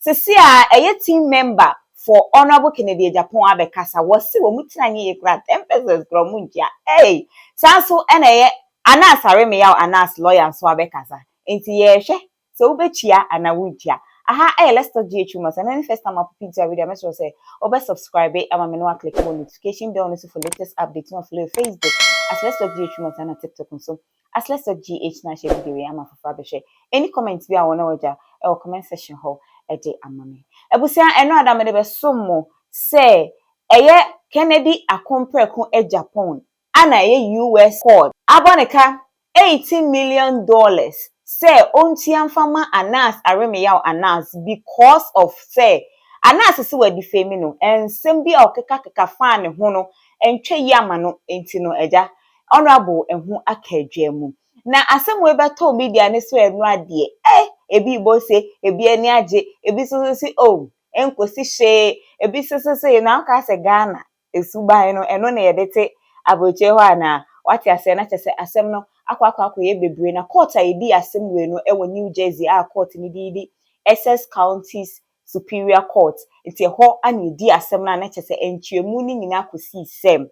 Sesia a team member for Honorable Kennedy Agyapong abekasa wasi wo mutinanye ye kra 10 pesos gromunja. Hey, sanso ene Anas areme yaw Anas lawyer so abekasa. Enti ye hwe so ubechia ana wuntia. Aha, let's talk ghtrends. And then first time I put into a video, make sure say subscribe and me know click on notification bell also for latest updates on Facebook. As let's talk ghtrends and TikTok so. As let's talk GH na share video am for share. Any comments be I wanna watch or comment section ho e dey amame. Ebusia eno adam de be somo say eye Kennedy akompreku Agyapong ana eye US court. Aboneka $18 million. Say ontiam fama Anas aremeyaw Anas because of say Anas is we defame no and sembi okeka fan ho no entwe yama no enti no eja honorable ehu akadwam na asem we beto media ne so enu ade ebi bo say ebi ani age ebi so si oh enkosi hye ebi so na ka se Ghana esuban no eno na yedete aboche ho ana wati ase na chese asem no akwa ye bebre na court edi asem we no ewo New Jersey court ni di SS Counties Superior Court enti ho ana edi asem na chese entwemu ni nyina kosi sem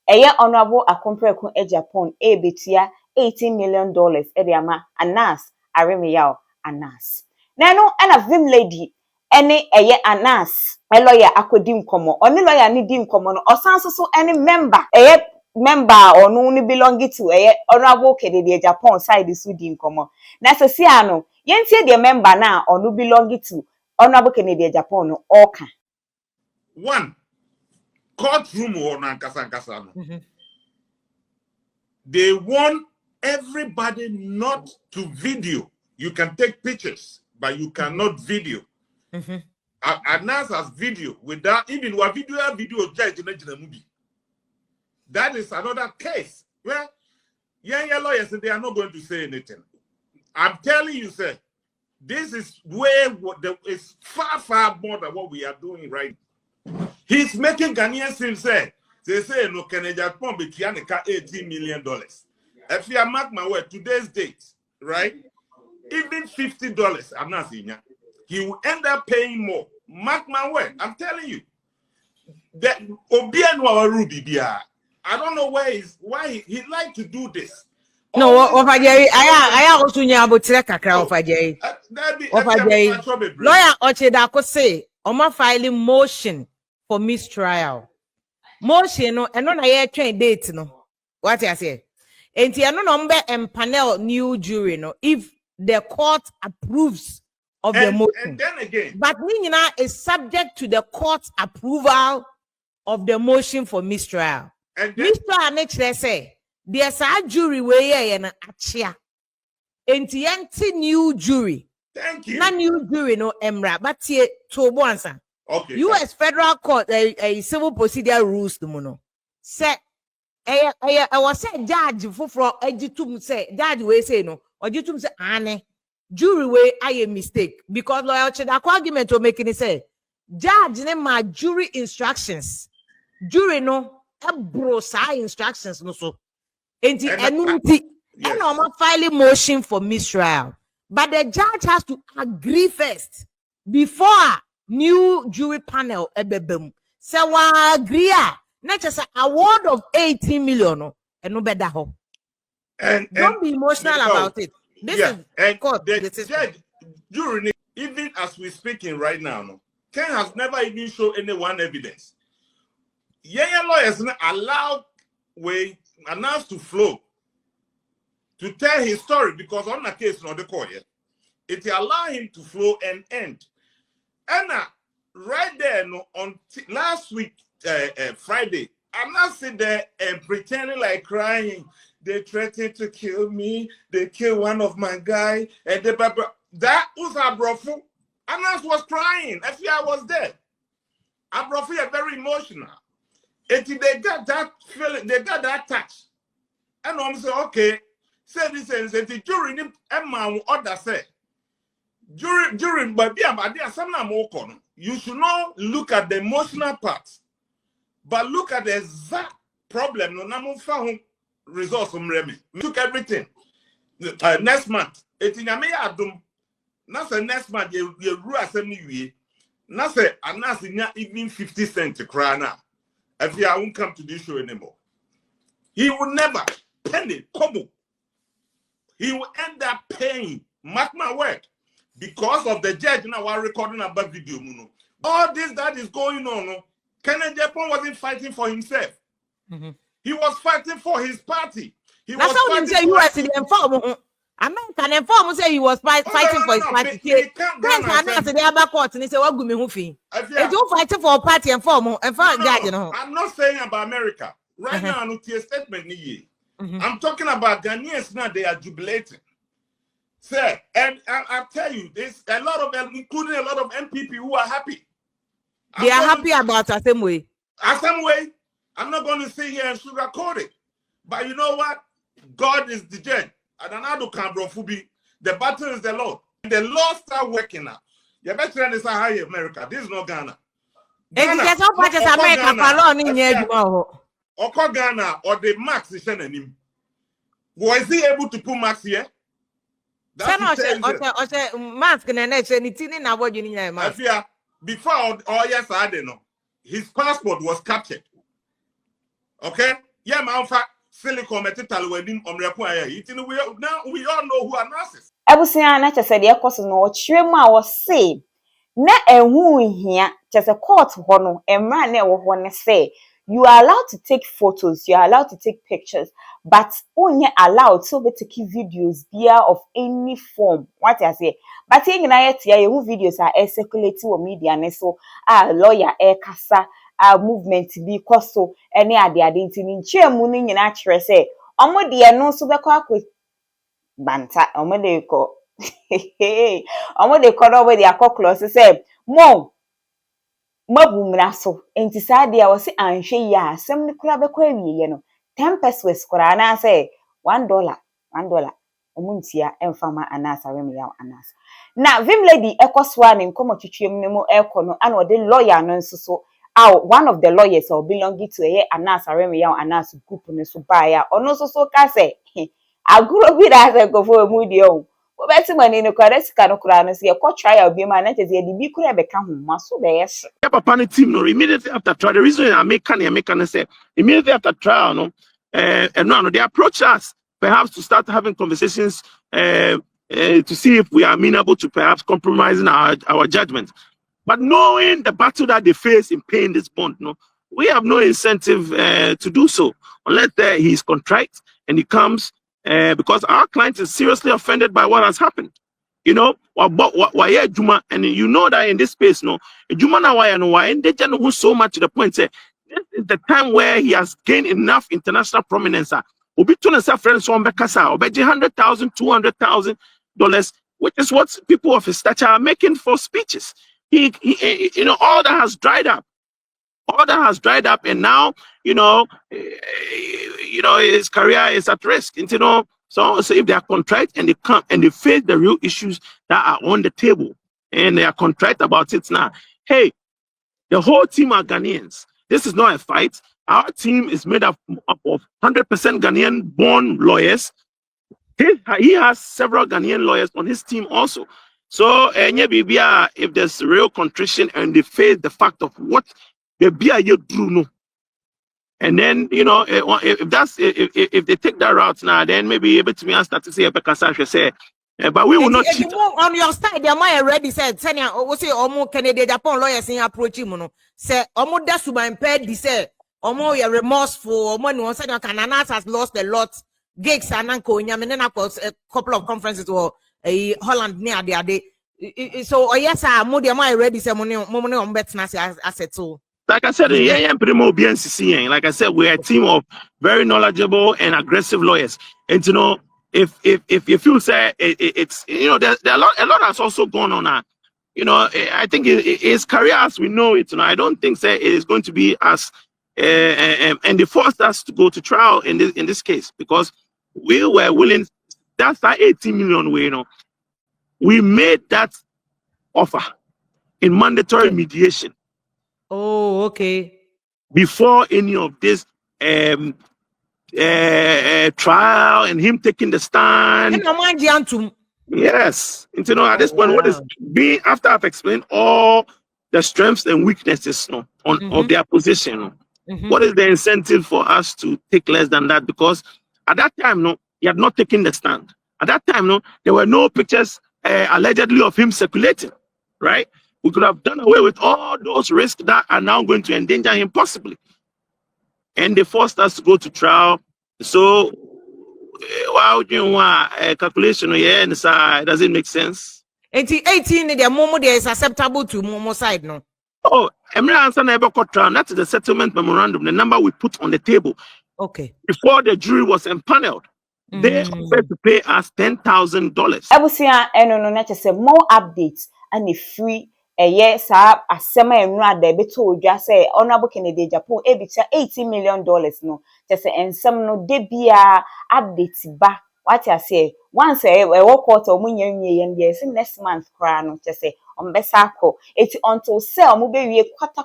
eye honorable akompreku Agyapong betia $18 million ede ama Anas aremeyaw Anas na no ana vim lady ene eye Anas lawyer akodi nkomo oni lawyer ni di nkomo no osanso so ene member or no belong to honorable Kennedy Agyapong side is di nkomo na sesi ano yentie the member na or no belong to honorable Kennedy Agyapong no oka one courtroom or nankasa no they want everybody not to video. You can take pictures but you cannot video. Anas has video without even what video judge in a movie. That is another case where young lawyers they are not going to say anything. I'm telling you, sir, this is it's far more than what we are doing right now. He's making Ghanaians say they say no Kennedy Agyapong between $18 million. If you mark my word, today's date, right? Even $50, I'm not saying he will end up paying more. Mark my word, I'm telling you. That Obianwa Ruby, I don't know why he like to do this. No, Ofajeri, I also knew about Kakra Ofajeri. Ofajeri. Lawyer Ochedako say, Oma filing motion for mistrial. Motion no, and on a train date no. What I say? And the number and panel new jury no, if the court approves of the motion. And then again, but Nina is subject to the court's approval of the motion for mistrial. And mistrial next say there's a jury way and achia. And the new jury. Thank you. Not new jury no emra, but here to answer. Okay. U.S. Federal Court a civil procedure rules the mono. Say I was said judge for ejitum say judge we say no or jitum say ane jury way I a mistake because lawyer Chedako argument to make it say judge ne my jury instructions jury no bro say instructions no so and I'm filing motion for mistrial but the judge has to agree first before new jury panel ebebem say wa agree not just an award of 18 million and no better hope. And don't be emotional about it. This is court. The judge, jury, even as we're speaking right now, no, Ken has never even shown anyone evidence. Yeah, lawyers allowed way announced to flow to tell his story because on the case not the court yet. It allowed him to flow and end. And right there, no, on last week. Friday, I'm not sitting there and pretending like crying. They threatened to kill me. They killed one of my guys. And that was Abrofu. Anas was crying. Afia was there. Abrofu are very emotional. And they got that feeling, they got that touch. And I'm saying, okay, say this and say the jury Emma order say. During but you should not look at the emotional parts. But look at the exact problem. No, na found results from Remy. We took everything. Next month, Now the next man you rule assembly we. Now say Anas even 50 cents to cry now. If I won't come to this show anymore. He will never penny kobo. He will end up paying. Mark my word. Because of the judge now are recording about video. All this that is going on. Agyapong wasn't fighting for himself. He was fighting for his party. He That's was how fighting you say US in the inform. American inform say he was fighting for his party. Friends are not the other court and he said, what go me who fee? If you fighting for a party and form and for judge, you know. I'm not saying about America. Right now, I'm not a statement. I'm talking about Ghanaians now, they are jubilating. Sir, and I tell you, there's a lot of them, including a lot of MPP who are happy. They are happy about the same way. Some way, I'm not going to sit here and sugarcoat it. But you know what? God is the judge. The battle is the Lord. The Lord start working now. You better understand how America. This is not Ghana. Ghana or the Max is him. Was he able to put Max here? Afia, before yes, I don't know. His passport was captured. Okay? Yeah, man, silicon metal wedding on now we all know who are nurses. Ebusia na chese de ekoso no ochire mu a wo se na ehu hia chese court ho no emra na ewo ho ne say you are allowed to take photos, you are allowed to take pictures, but onye allowed so be take videos there of any form. What I say, but in na yet ya videos are circulating on media ne so lawyer kasa movement bi koso ene ade nti ni nchemu ni nyina kire say omo de no so be kwa banta omo de ko no we de akoklo say mo mabumra so enti saade a wo se anhwe ya asem ne kura be kwa wiye no 10 pesos kura na say $1 omuntia emfama anasa remi ya anasa na vim lady ekoswa ne nkomo twetwem ne mu eko no ana ode lawyer no nso so one of the lawyers or belonging to a anasa remi ya anasa group ne so baya ono so ka say aguro bi da say go for mu die o obeti mani ne kwara sika no kura no se ko trial bi ma na teze de bi kura be ka homa so be yes papa team no immediately after trial. The reason I make say immediately after trial no no they approach us perhaps to start having conversations to see if we are amenable to perhaps compromising our judgment. But knowing the battle that they face in paying this bond, no, we have no incentive to do so unless he is contrite and he comes because our client is seriously offended by what has happened. You know, Juma, and you know that in this space, no, Juma na why and why, and they just know so much to the point. Say, this is the time where he has gained enough international prominence. Obi tuna sa friends from Bekasa, obeji $100,000, $200,000, which is what people of his stature are making for speeches. He, you know, all that has dried up. All that has dried up, and now, you know, his career is at risk. And, you know, so if they are contrite and they come and they face the real issues that are on the table, and they are contrite about it now, hey, the whole team are Ghanaians. This is not a fight. Our team is made up of 100% Ghanaian-born lawyers. He has several Ghanaian lawyers on his team also. So, if there's real contrition and they face the fact of what the BIA drew, no. And then, you know, if they take that route now, then maybe able to me and start to say, but we will not cheat. On your side, they might already said, Senya, we say, Omo Agyapong lawyers in approach him, say, Omo Dasuba impaired, they say, Omo, you're remorseful, Omo, no, Senya Cananas has lost a lot, gigs and Uncle, and then a couple of conferences to Holland near the other. So, yes, I'm already say, money on bets, asset so. Like I said, like I said, we're a team of very knowledgeable and aggressive lawyers. And you know, if you feel say it's you know, there's a lot has also gone on now. You know, I think his career as we know it, you know, I don't think say it is going to be as and they forced us to go to trial in this case because we were willing. That's that 18 million way, you know. We made that offer in mandatory mediation. Oh, okay. Before any of this trial and him taking the stand. Yes. You know, at Oh, this point, what is wow. being after I've explained all the strengths and weaknesses no, on of their position, no, what is the incentive for us to take less than that? Because at that time, no, he had not taken the stand. At that time, no, there were no pictures allegedly of him circulating, right? We could have done away with all those risks that are now going to endanger him possibly. And they forced us to go to trial. So, wow, you know, calculation, yeah, and does it make sense? 18 the momo there is acceptable to momo side no. Oh, Emre answer never got trial. That is the settlement memorandum, the number we put on the table. Okay. Before the jury was empaneled, they offered to pay us $10,000. Ebusia eno no na chese more updates and free sa asema enu ada beto odwa say honorable Kennedy Agyapong ebicha $80 million no chese ensem no de bia update ba what I say once e wo quarter omunye nwie ye say next month kra no chese ombesa akọ eti until say omubewie kwata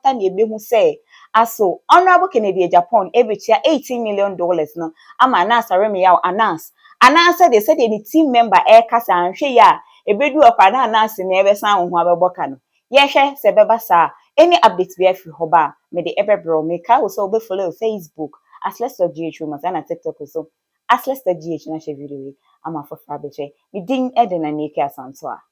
na ebehu say aso honorable Kennedy Agyapong ebicha $80 million no ama na asareme yaw announce ananse they said any team member kasa anhwe ya ebedu okwa na ananse na ebesan ho abeboka no ye hwe se beba sa any update be afi ho ba me de ebebro me ka wo so be follow Facebook as let's talk ghtrends na TikTok so as let's talk gh na share video ama for fa be che me din ede na neke asanto a